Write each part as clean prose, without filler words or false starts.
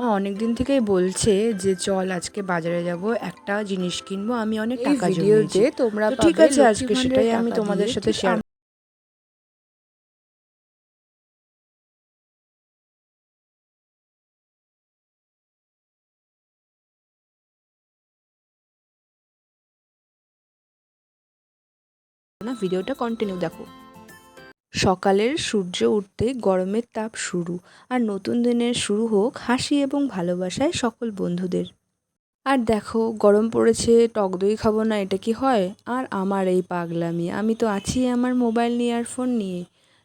মা অনেকদিন থেকেই বলছে যে চল আজকে বাজারে যাব, একটা জিনিস কিনবো। আমি অনেক এই টাকা ভিডিওতে জমিয়েছি, তোমরা তো ঠিক পাবে আছে লক্ষ্মী আজকে ভান্ডারের সেটাই আমি টাকা তোমাদের দিয়ে সাথে ঠিক শেয়ার। না, ভিডিওটা কন্টিনিউ দেখো। সকালের সূর্য উঠতে গরমের তাপ শুরু, আর নতুন দিনের শুরু হোক হাসি এবং ভালোবাসায় সকল বন্ধুদের। আর দেখো গরম পড়েছে, টক দই খাবো না, এটা কি হয়? আর আমার এই পাগলামি, আমি তো আছি আমার মোবাইল নিয়ে আর ফোন নিয়ে,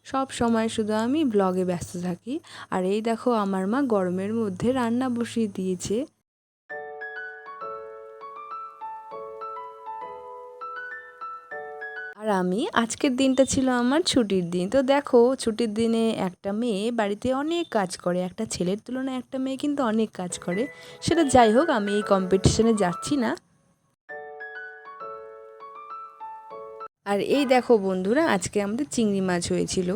সব সময় শুধু আমি ব্লগে ব্যস্ত থাকি। আর এই দেখো আমার মা গরমের মধ্যে রান্না বসিয়ে দিয়েছে। আর আমি আজকের দিনটা ছিল আমার ছুটির দিন। তো দেখো ছুটির দিনে একটা মেয়ে বাড়িতে অনেক কাজ করে, একটা ছেলের তুলনায় একটা মেয়ে কিন্তু অনেক কাজ করে। সেটা যাই হোক, আমি এই কম্পিটিশনে যাচ্ছি না। আর এই দেখো বন্ধুরা, আজকে আমাদের চিংড়ি মাছ হয়েছিল,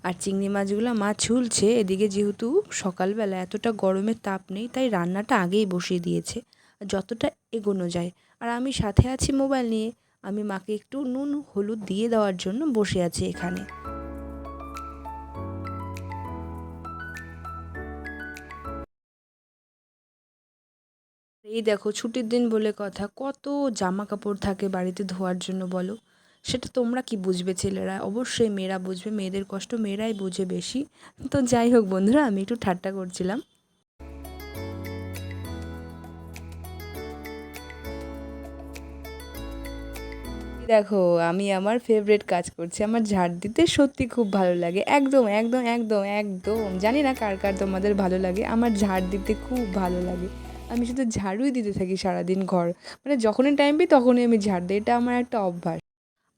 আর চিংড়ি মাছগুলো মা ছুলছে। এদিকে যেহেতু সকালবেলা এতটা গরমের তাপ নেই, তাই রান্নাটা আগেই বসিয়ে দিয়েছে যতটা এগোনো যায়। আর আমি সাথে আছি মোবাইল নিয়ে, আমি মাকে একটু নুন হলুদ দিয়ে দেওয়ার জন্য বসে আছি এখানে। এই দেখো ছুটির দিন বলে কথা, কত জামা কাপড় থাকে বাড়িতে ধোয়ার জন্য বলো। সেটা তোমরা কি বুঝবে ছেলেরা, অবশ্যই মেয়েরা বুঝবে, মেয়েদের কষ্ট মেয়েরাই বোঝে বেশি। তো যাই হোক বন্ধুরা, আমি একটু ঠাট্টা করছিলাম। দেখো আমি আমার ফেভারিট কাজ করছি, আমার ঝাড় দিতে সত্যি খুব ভালো লাগে। একদম একদম একদম একদম, জানি না কার কার তোমাদের ভালো লাগে, আমার ঝাড় দিতে খুব ভালো লাগে। আমি শুধু ঝাড়ুই দিতে থাকি সারাদিন ঘর, মানে যখনই টাইম পাই তখনই আমি ঝাড় দিই, এটা আমার একটা অভ্যাস।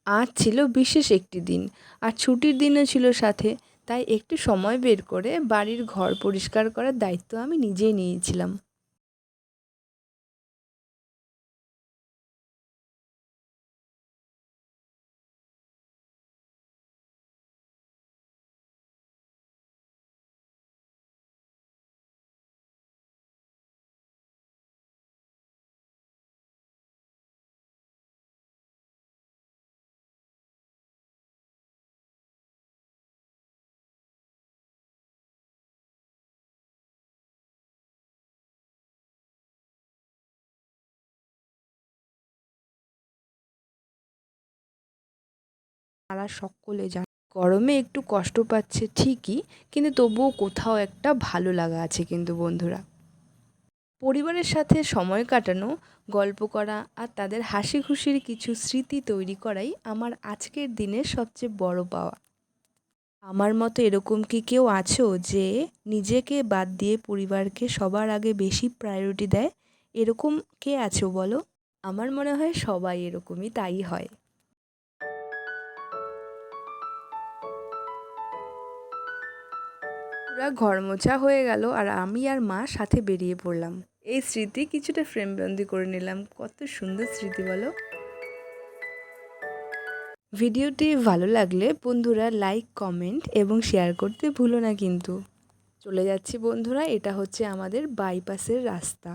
আজ ছিল বিশেষ একটি দিন, আর ছুটির দিনও ছিল সাথে, তাই একটু সময় বের করে বাড়ির ঘর পরিষ্কার করার দায়িত্ব আমি নিজেই নিয়েছিলাম। তারা সকলে জানে গরমে একটু কষ্ট পাচ্ছে ঠিকই, কিন্তু তবুও কোথাও একটা ভালো লাগা আছে কিন্তু বন্ধুরা। পরিবারের সাথে সময় কাটানো, গল্প করা আর তাদের হাসি খুশির কিছু স্মৃতি তৈরি করাই আমার আজকের দিনের সবচেয়ে বড় পাওয়া। আমার মতো এরকম কি কেউ আছো যে নিজেকে বাদ দিয়ে পরিবারকে সবার আগে বেশি প্রায়োরিটি দেয়? এরকম কে আছো বলো? আমার মনে হয় সবাই এরকমই, তাই হয়। পুরা ঘর মোছা হয়ে গেল, আর আমি আর মা সাথে বেরিয়ে পড়লাম। এই স্মৃতি কিছুটা ফ্রেমবন্দি করে নিলাম, কত সুন্দর স্মৃতি বলো। ভিডিওটি ভালো লাগলে বন্ধুরা লাইক কমেন্ট এবং শেয়ার করতে ভুলো না কিন্তু। চলে যাচ্ছি বন্ধুরা, এটা হচ্ছে আমাদের বাইপাসের রাস্তা।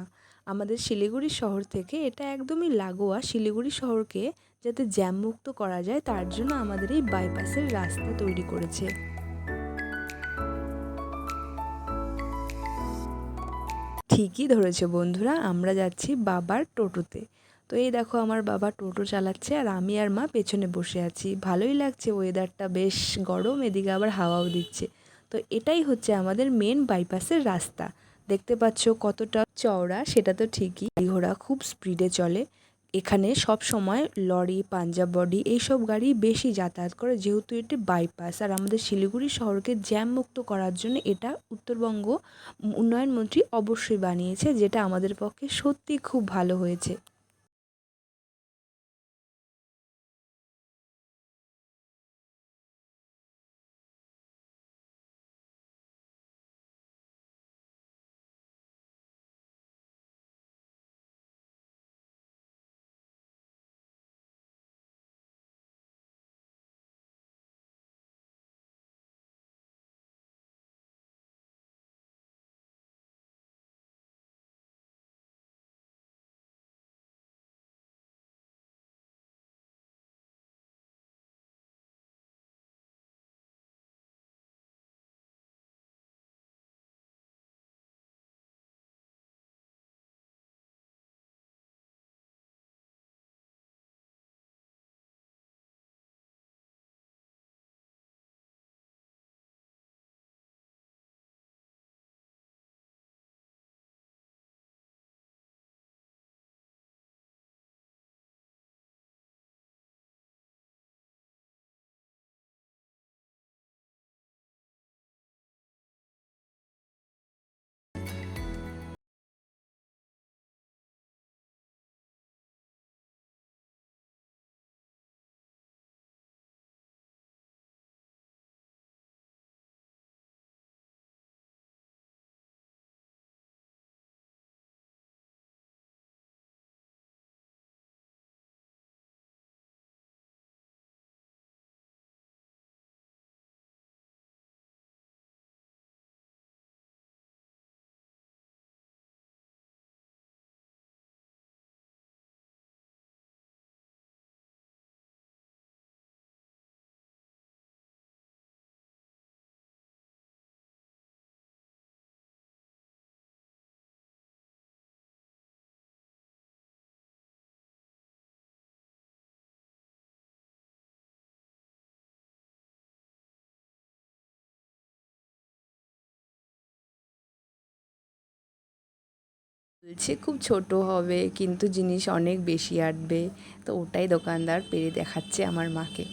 আমাদের শিলিগুড়ি শহর থেকে এটা একদমই লাগোয়া। শিলিগুড়ি শহরকে যাতে জ্যামমুক্ত করা যায় তার জন্য আমাদের এই বাইপাসের রাস্তা তৈরি করেছে। ঠিকই ধরেছে বন্ধুরা, আমরা যাচ্ছি বাবার টোটোতে। তো এই দেখো আমার বাবা টোটো চালাচ্ছে, আর আমি আর মা পেছনে বসে আছি। ভালোই লাগছে, ওয়েদারটা বেশ গরম, এদিকে আবার হাওয়াও দিচ্ছে। তো এটাই হচ্ছে আমাদের মেন বাইপাসের রাস্তা। দেখতে পাচ্ছ কতটা চওড়া, সেটা তো ঠিকই। গাড়ি ঘোড়া খুব স্পিডে চলে এখানে, সব সময় লরি পাঞ্জাব বডি এইসব গাড়ি বেশি যাতায়াত করে, যেহেতু এটি বাইপাস। আর আমাদের শিলিগুড়ি শহরকে জ্যাম মুক্ত করার জন্য এটা উত্তরবঙ্গ উন্নয়ন মন্ত্রী অবশ্যই বানিয়েছে, যেটা আমাদের পক্ষে সত্যি খুব ভালো হয়েছে। বলছে খুব ছোট হবে কিন্তু জিনিস অনেক বেশি আটবে, তো ওটাই দোকানদার পেরে দেখাচ্ছে আমার মাকে।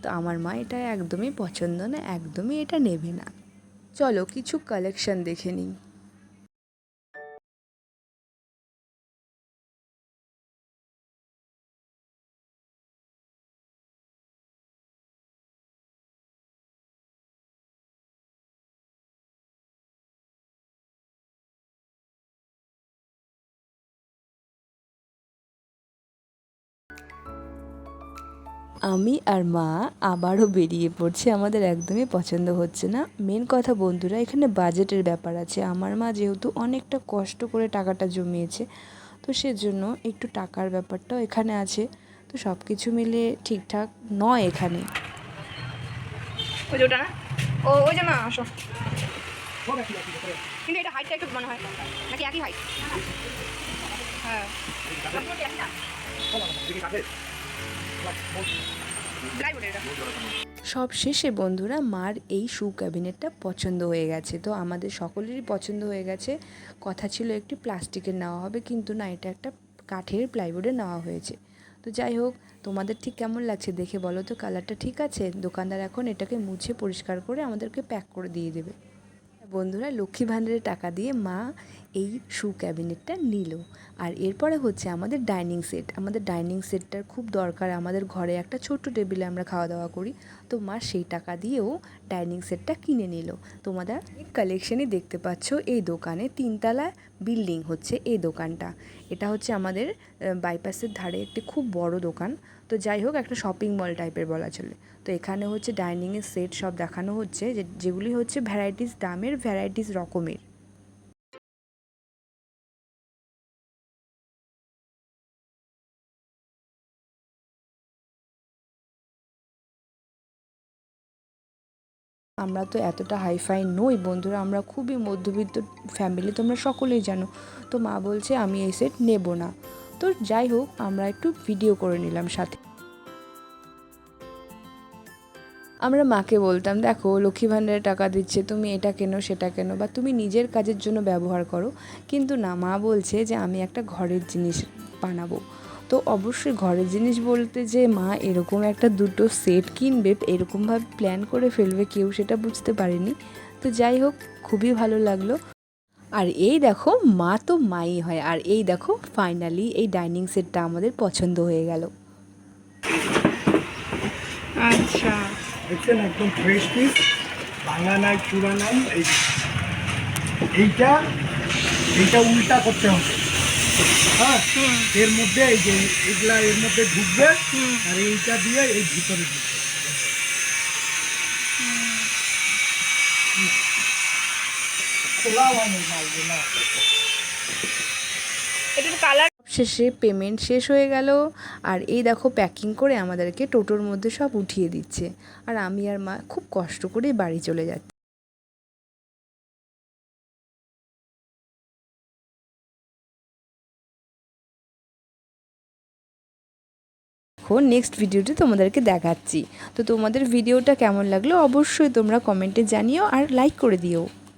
তো আমার মা এটা একদমই পছন্দ না, একদমই এটা নেবে না। চলো কিছু কালেকশন দেখে নিই। আমি আর মা আবারও বেরিয়ে পড়ছি, আমাদের একদমই পছন্দ হচ্ছে না। মেন কথা বন্ধুরা, এখানে বাজেটের ব্যাপার আছে। আমার মা যেহেতু অনেকটা কষ্ট করে টাকাটা জমিয়েছে, তো সেজন্য একটু টাকার ব্যাপারটাও এখানে আছে। তো সব কিছু মিলে ঠিকঠাক নয় এখানে। ওই যে ওটা না, ও ওই যে না আসো, কিন্তু এটা হাইটটা একটু মনে হয় নাকি একই হাইট? হ্যাঁ সব শেষে বন্ধুরা মার এই শু ক্যাবিনেটটা পছন্দ হয়ে গেছে, তো আমাদের সকলেরই পছন্দ হয়ে গেছে। কথা ছিল একটি প্লাস্টিকের নেওয়া হবে, কিন্তু না, এটা একটা কাঠের প্লাইউডের নেওয়া হয়েছে। তো যাই হোক, তোমাদের ঠিক কেমন লাগছে দেখে বলো তো, কালারটা ঠিক আছে? দোকানদার এখন এটাকে মুছে পরিষ্কার করে আমাদেরকে প্যাক করে দিয়ে দেবে। বন্ধুরা, লক্ষ্মী ভাণ্ডারের টাকা দিয়ে মা এই শু ক্যাবিনেটটা নিল। আর এরপরে হচ্ছে আমাদের ডাইনিং সেট। আমাদের ডাইনিং সেটটার খুব দরকার, আমাদের ঘরে একটা ছোট্ট টেবিলে আমরা খাওয়া দাওয়া করি। তো মা সেই টাকা দিয়েও ডাইনিং সেটটা কিনে নিল। তোমরা কালেকশনই দেখতে পাচ্ছ এই দোকানে, 3তলা বিল্ডিং হচ্ছে এই দোকানটা। এটা হচ্ছে আমাদের বাইপাসের ধারে একটি খুব বড় দোকান। তো যাই হোক, একটা শপিং মল টাইপের বলা চলে। তো এখানে হচ্ছে ডাইনিংয়ের সেট সব দেখানো হচ্ছে, যেগুলি হচ্ছে ভ্যারাইটিস দামের, ভ্যারাইটিস রকমের। আমরা তো এতটা হাইফাই নই বন্ধুরা, আমরা খুবই মধ্যবিত্ত ফ্যামিলি, তোমরা সকলেই জানো। তো মা বলছে আমি এই সেট নেব না। তো যাই হোক, আমরা একটু ভিডিও করে নিলাম সাথে। আমরা মাকে বলতাম, দেখো লক্ষ্মী ভাণ্ডারে টাকা দিচ্ছে, তুমি এটা কেনো সেটা কেনো, বা তুমি নিজের কাজের জন্য ব্যবহার করো। কিন্তু না, মা বলছে যে আমি একটা ঘরের জিনিস বানাবো। তো অবশ্যই ঘরের জিনিস বলতে যে মা এরকম একটা দুটো সেট কিনবে, এরকমভাবে প্ল্যান করে ফেলবে কেউ সেটা বুঝতে পারেনি। তো যাই হোক, খুবই ভালো লাগলো। আর এই দেখো, মা তো মাই হয়। আর এই দেখো, ফাইনালি এই ডাইনিং সেটটা আমাদের পছন্দ হয়ে গেল। আচ্ছা, দেখছেন একদম ফ্রেশ পিস, ভাঙা নাই চূড়া নাই। এইটা এইটা উল্টা করতে হবে। হ্যাঁ, এর মধ্যে এই যে এগুলা এর মধ্যে ঢুকবে, আর এইটা দিয়ে এই ভিতরে ঢুকবে। খোলা হয়নি মালগুলো। এটা কালার শেষে পেমেন্ট শেষ হয়ে গেল। আর এই দেখো, প্যাকিং করে আমাদেরকে টোটোর মধ্যে সব উঠিয়ে দিচ্ছে। আর আমি আর মা খুব কষ্ট করে বাড়ি চলে যাচ্ছি। নেক্সট ভিডিওটি তোমাদেরকে দেখাচ্ছি। তো তোমাদের ভিডিওটা কেমন লাগলো অবশ্যই তোমরা কমেন্টে জানিও, আর লাইক করে দিও।